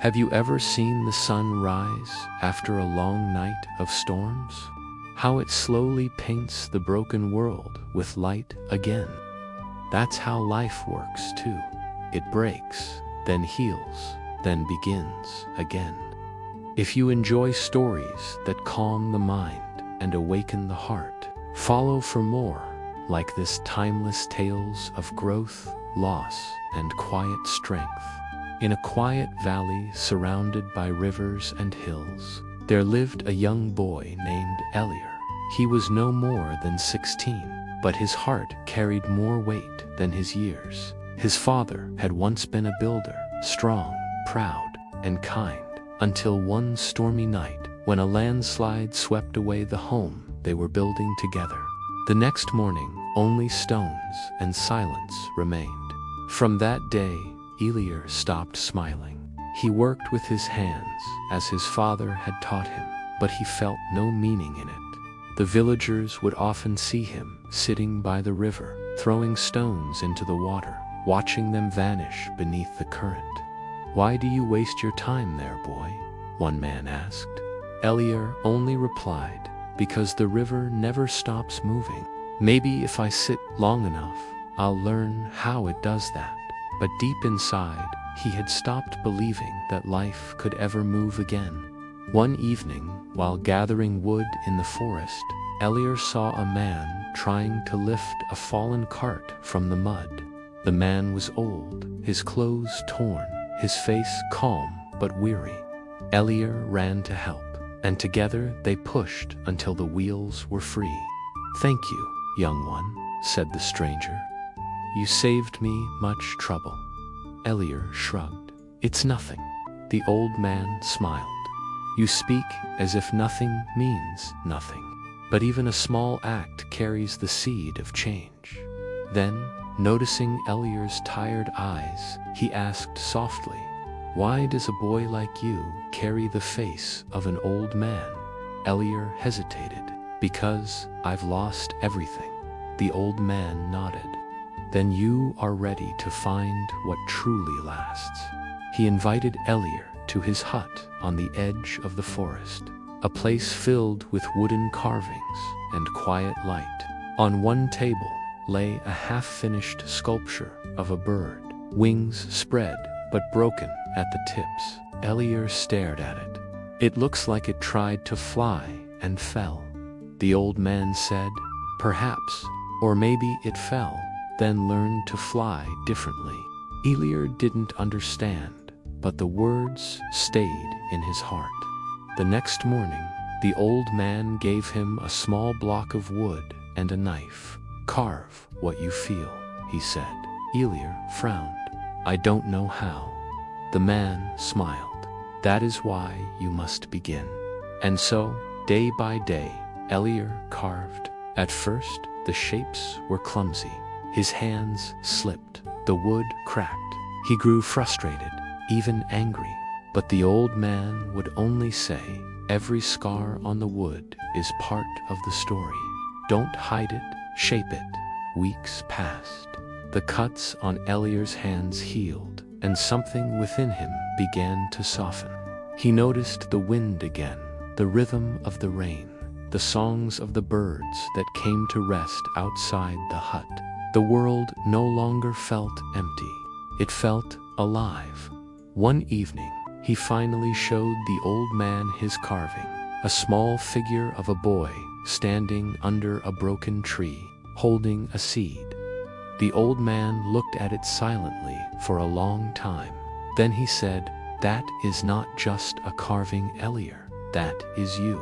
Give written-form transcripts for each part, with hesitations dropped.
Have you ever seen the sun rise after a long night of storms? How it slowly paints the broken world with light again. That's how life works too. It breaks, then heals, then begins again. If you enjoy stories that calm the mind and awaken the heart, follow for more like this timeless tales of growth, loss, and quiet strength. In a quiet valley surrounded by rivers and hills, there lived a young boy named Elior. He was no more than 16, but his heart carried more weight than his years. His father had once been a builder, strong, proud, and kind, until one stormy night when a landslide swept away the home they were building together. The next morning, only stones and silence remained. From that day, Elior stopped smiling. He worked with his hands as his father had taught him, but he felt no meaning in it. The villagers would often see him sitting by the river, throwing stones into the water, watching them vanish beneath the current. "Why do you waste your time there, boy?" one man asked. Elior only replied, "Because the river never stops moving. Maybe if I sit long enough, I'll learn how it does that." But deep inside, he had stopped believing that life could ever move again. One evening, while gathering wood in the forest, Elior saw a man trying to lift a fallen cart from the mud. The man was old, his clothes torn, his face calm but weary. Elior ran to help, and together they pushed until the wheels were free. "Thank you, young one," said the stranger. "You saved me much trouble." Elior shrugged. "It's nothing." The old man smiled. "You speak as if nothing means nothing. But even a small act carries the seed of change." Then, noticing Elior's tired eyes, he asked softly, "Why does a boy like you carry the face of an old man?" Elior hesitated. "Because I've lost everything." The old man nodded. "Then you are ready to find what truly lasts." He invited Elior to his hut on the edge of the forest, a place filled with wooden carvings and quiet light. On one table lay a half-finished sculpture of a bird, wings spread but broken at the tips. Elior stared at it. "It looks like it tried to fly and fell." The old man said, "Perhaps, or maybe it fell, then learned to fly differently." Elior didn't understand, but the words stayed in his heart. The next morning, the old man gave him a small block of wood and a knife. "Carve what you feel," he said. Elior frowned. "I don't know how." The man smiled. "That is why you must begin." And so, day by day, Elior carved. At first, the shapes were clumsy. His hands slipped. The wood cracked. He grew frustrated, even angry. But the old man would only say, "Every scar on the wood is part of the story. Don't hide it, shape it." Weeks passed. The cuts on Elior's hands healed, and something within him began to soften. He noticed the wind again, the rhythm of the rain, the songs of the birds that came to rest outside the hut. The world no longer felt empty. It felt alive. One evening, he finally showed the old man his carving, a small figure of a boy standing under a broken tree, holding a seed. The old man looked at it silently for a long time. Then he said, "That is not just a carving, Elior. That is you."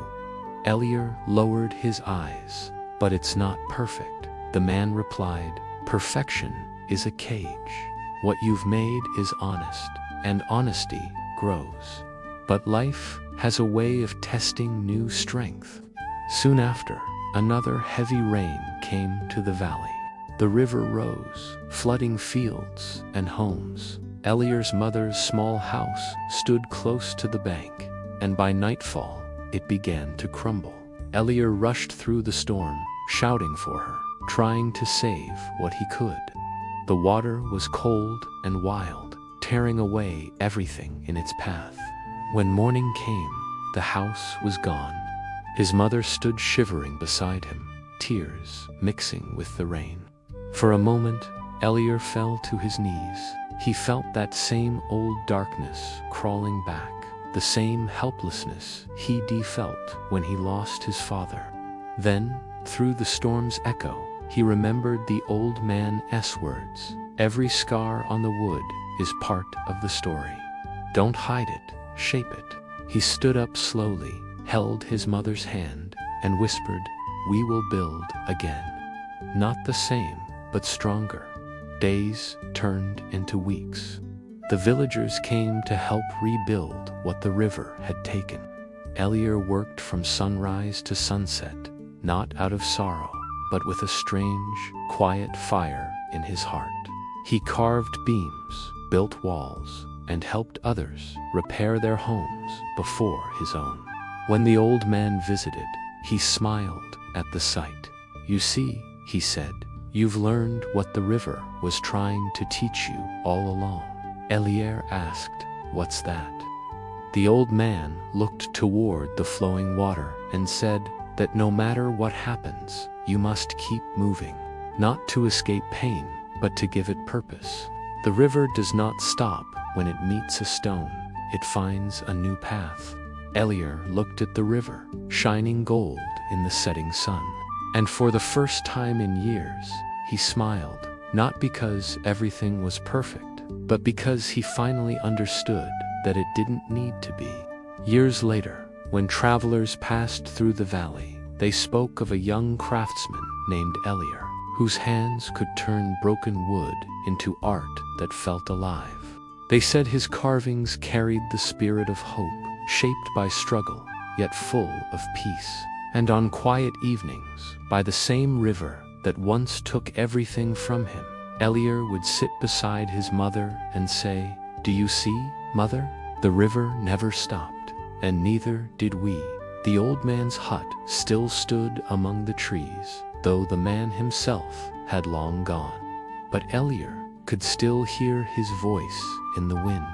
Elior lowered his eyes. "But it's not perfect." The man replied, "Perfection is a cage. What you've made is honest, and honesty grows. But life has a way of testing new strength." Soon after, another heavy rain came to the valley. The river rose, flooding fields and homes. Elior's mother's small house stood close to the bank, and by nightfall, it began to crumble. Elior rushed through the storm, shouting for her, trying to save what he could. The water was cold and wild, tearing away everything in its path. When morning came, the house was gone. His mother stood shivering beside him, tears mixing with the rain. For a moment, Elior fell to his knees. He felt that same old darkness crawling back, the same helplessness he'd felt when he lost his father. Then, through the storm's echo, he remembered the old man's words. Every scar on the wood is part of the story. Don't hide it, shape it. He stood up slowly, held his mother's hand, and whispered, "We will build again." Not the same, but stronger. Days turned into weeks. The villagers came to help rebuild what the river had taken. Elior worked from sunrise to sunset, not out of sorrow, but with a strange, quiet fire in his heart. He carved beams, built walls, and helped others repair their homes before his own. When the old man visited, he smiled at the sight. "You see," he said, "you've learned what the river was trying to teach you all along." Elior asked, "What's that?" The old man looked toward the flowing water and said that no matter what happens, you must keep moving, not to escape pain, but to give it purpose. The river does not stop when it meets a stone, it finds a new path. Elior looked at the river, shining gold in the setting sun. And for the first time in years, he smiled, not because everything was perfect, but because he finally understood that it didn't need to be. Years later, when travelers passed through the valley, they spoke of a young craftsman named Elior, whose hands could turn broken wood into art that felt alive. They said his carvings carried the spirit of hope, shaped by struggle, yet full of peace. And on quiet evenings, by the same river that once took everything from him, Elior would sit beside his mother and say, "Do you see, mother? The river never stopped, and neither did we." The old man's hut still stood among the trees, though the man himself had long gone. But Elior could still hear his voice in the wind.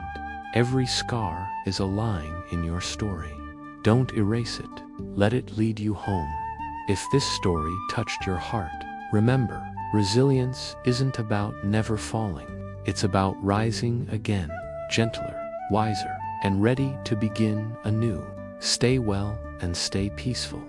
Every scar is a line in your story. Don't erase it. Let it lead you home. If this story touched your heart, remember, resilience isn't about never falling. It's about rising again, gentler, wiser, and ready to begin anew. Stay well and stay peaceful.